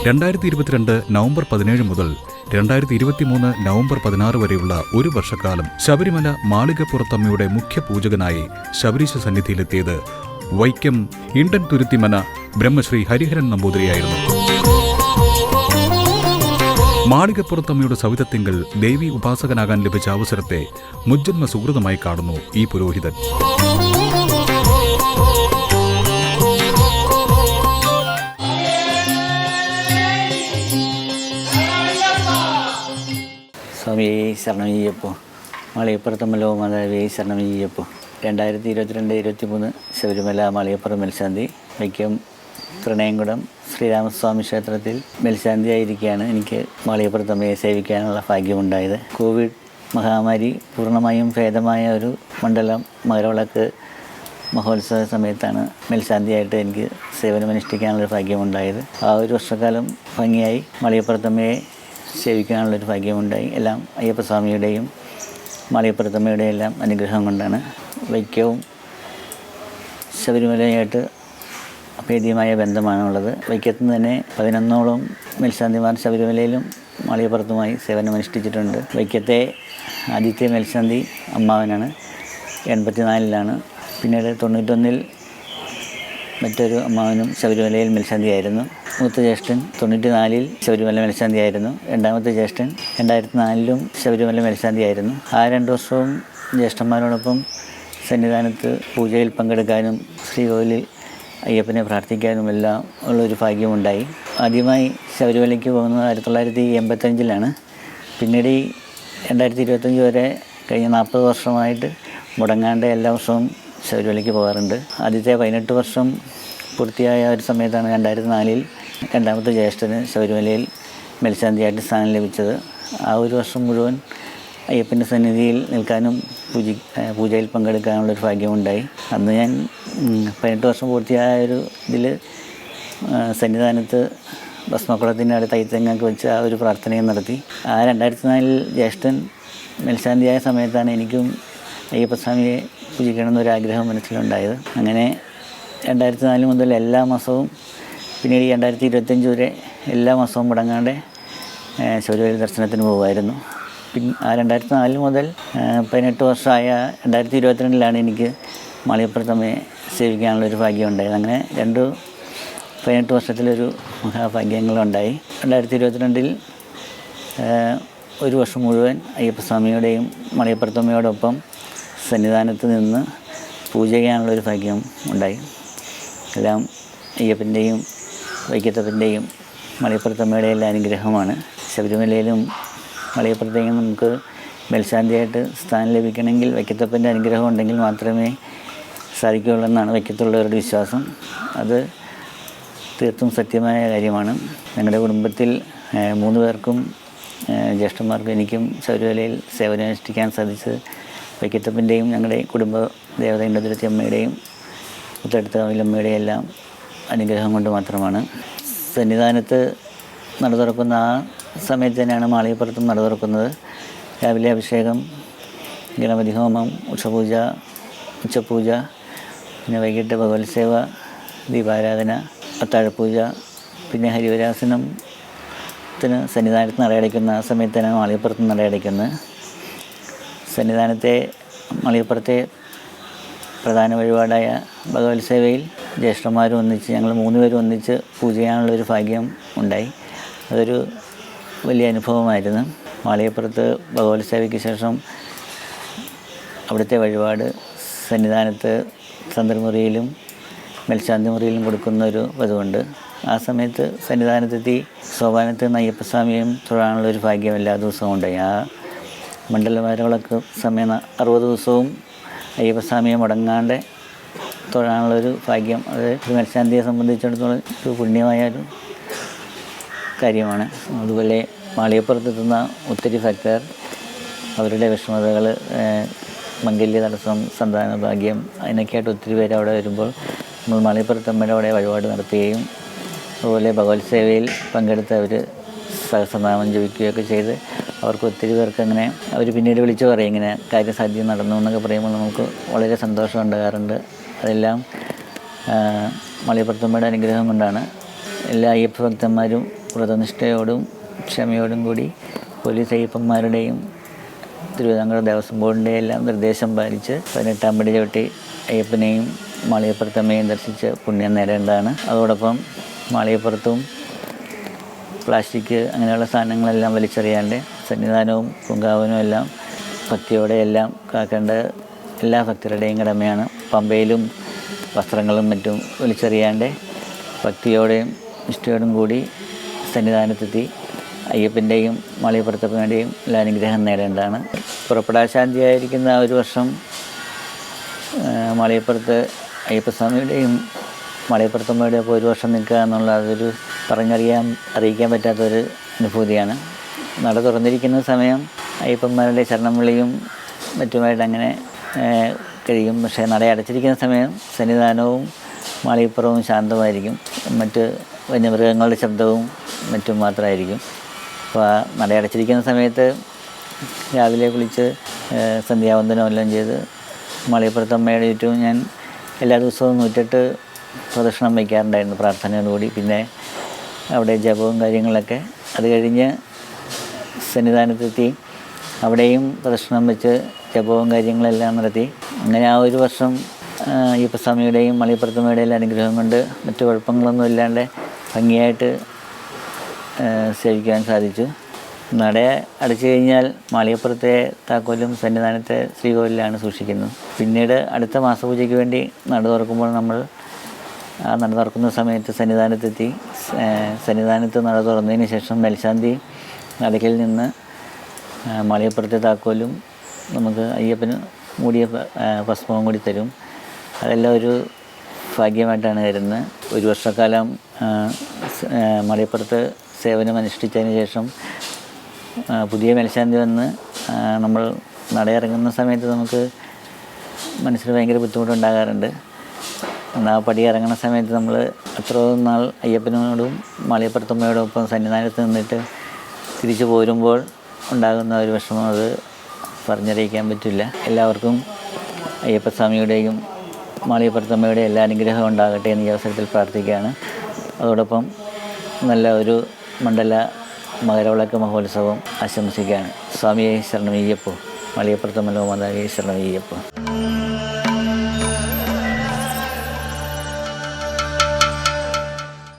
2022 November 17 മുതൽ 2023 November 16 വരെയുള്ള ഒരു വർഷക്കാലം ശബരിമല മാളികപ്പുറത്തമ്മയുടെ മുഖ്യ പൂജകനായി ശബരീശ സന്നിധിയിലെത്തിയത് വൈക്കം ഇണ്ടൻ തുരുത്തിമന ബ്രഹ്മശ്രീ ഹരിഹരൻ നമ്പൂതിരിയായിരുന്നു. മാളികപ്പുറത്തമ്മയുടെ സവിധത്തിങ്കൽ ദേവി ഉപാസകനാകാൻ ലഭിച്ച അവസരത്തെ മുജ്ജന്മ സുഹൃതമായി കാണുന്നു ഈ പുരോഹിതൻ. സ്വാമിയെ ശരണമയ്യപ്പോ, മാളികപ്പുറത്തമ്മലോ മാതാവേ ശരണമയ്യപ്പോ. 2022-23 ശബരിമല മാളികപ്പുറം മേൽശാന്തി വൈക്കം തൃണയംകുടം ശ്രീരാമസ്വാമി ക്ഷേത്രത്തിൽ മേൽശാന്തിയായിരിക്കുകയാണ് എനിക്ക് മാളികപ്പുറത്തമ്മയെ സേവിക്കാനുള്ള ഭാഗ്യമുണ്ടായത്. കോവിഡ് മഹാമാരി പൂർണ്ണമായും ഭേദമായ ഒരു മണ്ഡലം മകരവിളക്ക് മഹോത്സവ സമയത്താണ് മേൽശാന്തിയായിട്ട് എനിക്ക് സേവനമനുഷ്ഠിക്കാനുള്ളൊരു ഭാഗ്യമുണ്ടായത്. ആ ഒരു വർഷക്കാലം ഭംഗിയായി മാളികപ്പുറത്തമ്മയെ സേവിക്കാനുള്ളൊരു ഭാഗ്യമുണ്ടായി. എല്ലാം അയ്യപ്പസ്വാമിയുടെയും മാളികപ്പുറത്തമ്മയുടെയും എല്ലാം അനുഗ്രഹം കൊണ്ടാണ്. വൈക്കവും ശബരിമലയായിട്ട് അഭേദ്യമായ ബന്ധമാണുള്ളത്. വൈക്കത്ത് നിന്ന് തന്നെ 11ഓളം മേൽശാന്തിമാർ ശബരിമലയിലും മാളികപ്പുറത്തുമായി സേവനമനുഷ്ഠിച്ചിട്ടുണ്ട്. വൈക്കത്തെ ആദ്യത്തെ മേൽശാന്തി അമ്മാവനാണ്, 84-ലാണ്. പിന്നീട് 91-ൽ മറ്റൊരു അമ്മാവനും ശബരിമലയിൽ മേൽശാന്തിയായിരുന്നു. മൂത്ത ജ്യേഷ്ഠൻ 94-ൽ ശബരിമല മേൽശാന്തിയായിരുന്നു. രണ്ടാമത്തെ ജ്യേഷ്ഠൻ 2004-ലും ശബരിമല മേൽശാന്തിയായിരുന്നു. ആ 2 വർഷവും ജ്യേഷ്ഠന്മാരോടൊപ്പം സന്നിധാനത്ത് പൂജയിൽ പങ്കെടുക്കാനും ശ്രീകോവിലിൽ അയ്യപ്പനെ പ്രാർത്ഥിക്കാനും എല്ലാം ഉള്ളൊരു ഭാഗ്യമുണ്ടായി. ആദ്യമായി ശബരിമലയ്ക്ക് പോകുന്നത് 1985-ലാണ്. പിന്നീട് 2025 വരെ കഴിഞ്ഞ 40 വർഷമായിട്ട് മുടങ്ങാണ്ട് എല്ലാ വർഷവും ശബരിമലയ്ക്ക് പോകാറുണ്ട്. ആദ്യത്തെ 18 വർഷം പൂർത്തിയായ ഒരു സമയത്താണ് 2004-ൽ രണ്ടാമത്തെ ജ്യേഷ്ഠന് ശബരിമലയിൽ മേൽശാന്തിയായിട്ട് സ്ഥാനം ലഭിച്ചത്. ആ ഒരു വർഷം മുഴുവൻ അയ്യപ്പൻ്റെ സന്നിധിയിൽ നിൽക്കാനും പൂജയിൽ പങ്കെടുക്കാനുള്ളൊരു ഭാഗ്യമുണ്ടായി. അന്ന് ഞാൻ 18 വർഷം പൂർത്തിയായ ഒരു ഇതിൽ സന്നിധാനത്ത് ഭസ്മക്കുളത്തിൻ്റെ അടുത്ത് തൈത്തെങ്ങൊക്കെ വെച്ച് ആ ഒരു പ്രാർത്ഥനയും നടത്തി. ആ 2004-ൽ ജ്യേഷ്ഠൻ മേൽശാന്തിയായ സമയത്താണ് എനിക്കും അയ്യപ്പസ്വാമിയെ പൂജിക്കണമെന്നൊരാഗ്രഹം മനസ്സിലുണ്ടായത്. അങ്ങനെ 2004 മുതൽ എല്ലാ മാസവും, പിന്നീട് 2025 വരെ എല്ലാ മാസവും മുടങ്ങാണ്ട് ശബരിമല ദർശനത്തിന് പോകുമായിരുന്നു. പിന്നെ ആ 2004 മുതൽ 18 വർഷമായ 2022-ലാണ് എനിക്ക് മാളികപ്പുറത്തമ്മയെ സേവിക്കാനുള്ളൊരു ഭാഗ്യമുണ്ടായത്. അങ്ങനെ 18 വർഷത്തിലൊരു മഹാഭാഗ്യങ്ങളുണ്ടായി. 2022-ൽ ഒരു വർഷം മുഴുവൻ അയ്യപ്പസ്വാമിയുടെയും മാളികപ്പുറത്തമ്മയോടൊപ്പം സന്നിധാനത്ത് നിന്ന് പൂജ ചെയ്യാനുള്ളൊരു ഭാഗ്യം ഉണ്ടായി. എല്ലാം അയ്യപ്പൻ്റെയും വൈക്കത്തപ്പൻ്റെയും മാളികപ്പുറത്തമ്മയുടെ എല്ലാ അനുഗ്രഹമാണ്. ശബരിമലയിലും മാളികപ്പുറത്തേക്കും നമുക്ക് മേൽശാന്തിയായിട്ട് സ്ഥാനം ലഭിക്കണമെങ്കിൽ വൈക്കത്തപ്പൻ്റെ അനുഗ്രഹം ഉണ്ടെങ്കിൽ മാത്രമേ സാധിക്കുകയുള്ളൂ എന്നാണ് വൈക്കത്തുള്ളവരുടെ വിശ്വാസം. അത് തീർത്തും സത്യമായ കാര്യമാണ്. ഞങ്ങളുടെ കുടുംബത്തിൽ 3 പേർക്കും ജ്യേഷ്ഠന്മാർക്കും എനിക്കും ശബരിമലയിൽ സേവനമനുഷ്ഠിക്കാൻ സാധിച്ചത് വൈക്കത്തപ്പൻ്റെയും ഞങ്ങളുടെ കുടുംബ ദേവതയുടെ തുരുത്തിയമ്മയുടെയും മുത്തടുത്തമ്മയുടെയും എല്ലാം അനുഗ്രഹം കൊണ്ട് മാത്രമാണ്. സന്നിധാനത്ത് നട തുറക്കുന്ന ആ സമയത്ത് തന്നെയാണ് മാളികപ്പുറത്തും നട തുറക്കുന്നത്. രാവിലെ അഭിഷേകം, ഗണപതി ഹോമം, ഉഷപൂജ, ഉച്ചപൂജ, പിന്നെ വൈകിട്ട് ഭഗവത്സേവ, ദീപാരാധന, അത്താഴപൂജ, പിന്നെ ഹരിവരാസനത്തിന് സന്നിധാനത്ത് നടയടയ്ക്കുന്ന ആ സമയത്ത് തന്നെയാണ് മാളികപ്പുറത്ത് നടയടയ്ക്കുന്നത്. സന്നിധാനത്തെ മാളികപ്പുറത്തെ പ്രധാന വഴിപാടായ ഭഗവത്സേവയിൽ ജ്യേഷ്ഠന്മാരും ഒന്നിച്ച് ഞങ്ങൾ 3 പേരും ഒന്നിച്ച് പൂജ ചെയ്യാനുള്ളൊരു ഭാഗ്യം ഉണ്ടായി. അതൊരു വലിയ അനുഭവമായിരുന്നു. മാളികപ്പുറത്ത് ഭഗവത്സേവയ്ക്ക് ശേഷം അവിടുത്തെ വഴിപാട് സന്നിധാനത്ത് തന്ത്രമുറിയിലും മേൽശാന്തി മുറിയിലും കൊടുക്കുന്നൊരു പതിവുണ്ട്. ആ സമയത്ത് സന്നിധാനത്തെത്തി സോപാനത്ത് നിന്ന് അയ്യപ്പസ്വാമിയും തൊഴാനുള്ളൊരു ഭാഗ്യം എല്ലാ ദിവസവും ഉണ്ടായി. ആ മണ്ഡലവാരങ്ങളൊക്കെ സമയം 60 ദിവസവും അയ്യപ്പസ്വാമിയെ മുടങ്ങാണ്ട് തൊഴാനുള്ളൊരു ഭാഗ്യം, അത് മേൽശാന്തിയെ സംബന്ധിച്ചിടത്തോളം ഒരു പുണ്യമായൊരു കാര്യമാണ്. അതുപോലെ മാളികപ്പുറത്തെത്തുന്ന ഒത്തിരി ഭക്തർ അവരുടെ വിഷമതകൾ, മംഗല്യ തടസ്സം, സന്താന ഭാഗ്യം, അതിനൊക്കെയായിട്ട് ഒത്തിരി പേര് അവിടെ വരുമ്പോൾ നമ്മൾ മാളികപ്പുറത്തമ്മയുടെ അവിടെ വഴിപാട് നടത്തുകയും അതുപോലെ ഭഗവത്സേവയിൽ പങ്കെടുത്ത് അവർ സഹസ്രനാമം ജപിക്കുകയൊക്കെ ചെയ്ത് അവർക്ക് ഒത്തിരി പേർക്ക് അങ്ങനെ അവർ പിന്നീട് വിളിച്ചു പറയും ഇങ്ങനെ കാര്യസാധ്യം നടന്നു എന്നൊക്കെ പറയുമ്പോൾ നമുക്ക് വളരെ സന്തോഷം ഉണ്ടാകാറുണ്ട്. അതെല്ലാം മാളികപ്പുറത്തമ്മയുടെ അനുഗ്രഹം കൊണ്ടാണ്. എല്ലാ അയ്യപ്പ ഭക്തന്മാരും വ്രതനിഷ്ഠയോടും ക്ഷമയോടും കൂടി പോലീസ് അയ്യപ്പന്മാരുടെയും തിരുവിതാംകൂർ ദേവസ്വം ബോർഡിൻ്റെയും എല്ലാം നിർദ്ദേശം പാലിച്ച് 18-ാം പടി ചവിട്ടി അയ്യപ്പനെയും മാളികപ്പുറത്തമ്മയും ദർശിച്ച് പുണ്യം നേടേണ്ടതാണ്. അതോടൊപ്പം മാളികപ്പുറത്തും പ്ലാസ്റ്റിക് അങ്ങനെയുള്ള സാധനങ്ങളെല്ലാം വലിച്ചെറിയാണ്ട് സന്നിധാനവും പൂങ്കാവനും എല്ലാം ഭക്തിയോടെ എല്ലാം കാക്കേണ്ട എല്ലാ ഭക്തരുടെയും കടമയാണ്. പമ്പയിലും വസ്ത്രങ്ങളും മറ്റും വലിച്ചെറിയാണ്ട് ഭക്തിയോടെയും നിഷ്ഠയോടും കൂടി സന്നിധാനത്തെത്തി അയ്യപ്പൻ്റെയും മാളികപ്പുറത്തമ്മയുടെയും എല്ലാ അനുഗ്രഹം നേടേണ്ടതാണ്. പുറപ്പെടാശാന്തിയായിരിക്കുന്ന ഒരു വർഷം മാളികപ്പുറത്ത് അയ്യപ്പസ്വാമിയുടെയും മാളികപ്പുറത്തമ്മയുടെയും ഒക്കെ ഒരു വർഷം നിൽക്കുക എന്നുള്ള അതൊരു അറിയിക്കാൻ പറ്റാത്തൊരു അനുഭൂതിയാണ്. നട തുറന്നിരിക്കുന്ന സമയം അയ്യപ്പന്മാരുടെ ശരണം വിളിയും മറ്റുമായിട്ട് അങ്ങനെ കഴിയും. പക്ഷേ നട അടച്ചിരിക്കുന്ന സമയം സന്നിധാനവും മാളികപ്പുറവും ശാന്തമായിരിക്കും. മറ്റ് വന്യമൃഗങ്ങളുടെ ശബ്ദവും മറ്റും മാത്രമായിരിക്കും. അപ്പോൾ ആ നട അടച്ചിരിക്കുന്ന സമയത്ത് രാവിലെ കുളിച്ച് സന്ധ്യാവന്ദനം എല്ലാം ചെയ്ത് മാളികപ്പുറത്തമ്മയുടെ ചുറ്റും ഞാൻ എല്ലാ ദിവസവും 108 പ്രദക്ഷിണം വയ്ക്കാറുണ്ടായിരുന്നു പ്രാർത്ഥനയോടുകൂടി. പിന്നെ അവിടെ ജപവും കാര്യങ്ങളൊക്കെ. അത് കഴിഞ്ഞ് സന്നിധാനത്തെത്തി അവിടെയും പ്രദക്ഷിണം വെച്ച് ജപവും കാര്യങ്ങളെല്ലാം നടത്തി. അങ്ങനെ ആ ഒരു വർഷം അയ്യപ്പസ്വാമിയുടെയും മാളികപ്പുറത്തമ്മയുടെയും അനുഗ്രഹം കൊണ്ട് മറ്റു കുഴപ്പങ്ങളൊന്നും ഇല്ലാണ്ട് ഭംഗിയായിട്ട് സേവിക്കാൻ സാധിച്ചു. നട അടച്ചു കഴിഞ്ഞാൽ മാളികപ്പുറത്തെ താക്കോലും സന്നിധാനത്തെ ശ്രീകോവിലാണ് സൂക്ഷിക്കുന്നത്. പിന്നീട് അടുത്ത മാസപൂജയ്ക്ക് വേണ്ടി നട തുറക്കുമ്പോൾ നമ്മൾ ആ നട തുറക്കുന്ന സമയത്ത് സന്നിധാനത്തെത്തി സന്നിധാനത്ത് നട തുറന്നതിന് ശേഷം മേൽശാന്തി നടയ്ക്കൽ നിന്ന് മാളികപ്പുറത്തെ താക്കോലും നമുക്ക് അയ്യപ്പന് മൂടിയ ഭസ്മവും കൂടി തരും. അതെല്ലാം ഒരു ഭാഗ്യമായിട്ടാണ് കരുതുന്നത്. ഒരു വർഷക്കാലം മാളികപ്പുറത്ത് സേവനം അനുഷ്ഠിച്ചതിന് ശേഷം പുതിയ മേൽശാന്തി വന്ന് നമ്മൾ നടയിറങ്ങുന്ന സമയത്ത് നമുക്ക് മനസ്സിന് ഭയങ്കര ബുദ്ധിമുട്ടുണ്ടാകാറുണ്ട്. ആ പടി ഇറങ്ങുന്ന സമയത്ത് നമ്മൾ അത്രയും നാൾ അയ്യപ്പനോടും മാളികപ്പുറത്തമ്മയോടും ഒപ്പം സന്നിധാനത്ത് നിന്നിട്ട് തിരിച്ചു പോരുമ്പോൾ ഉണ്ടാകുന്ന ഒരു വിഷമം അത് പറഞ്ഞറിയിക്കാൻ പറ്റില്ല. എല്ലാവർക്കും അയ്യപ്പസ്വാമിയുടെയും മാളികപ്പുറത്തമ്മയുടെയും എല്ലാ അനുഗ്രഹവും ഉണ്ടാകട്ടെ എന്ന് ഈ അവസരത്തിൽ പ്രാർത്ഥിക്കുകയാണ്. അതോടൊപ്പം നല്ല ഒരു മണ്ഡല മകരവിളക്ക് മഹോത്സവം ആശംസിക്കുകയാണ്. സ്വാമിയെ ശരണമയ്യപ്പോ, മാളികപ്പുറത്തമ്മ മാതാവിയെ ശരണമയ്യപ്പോ.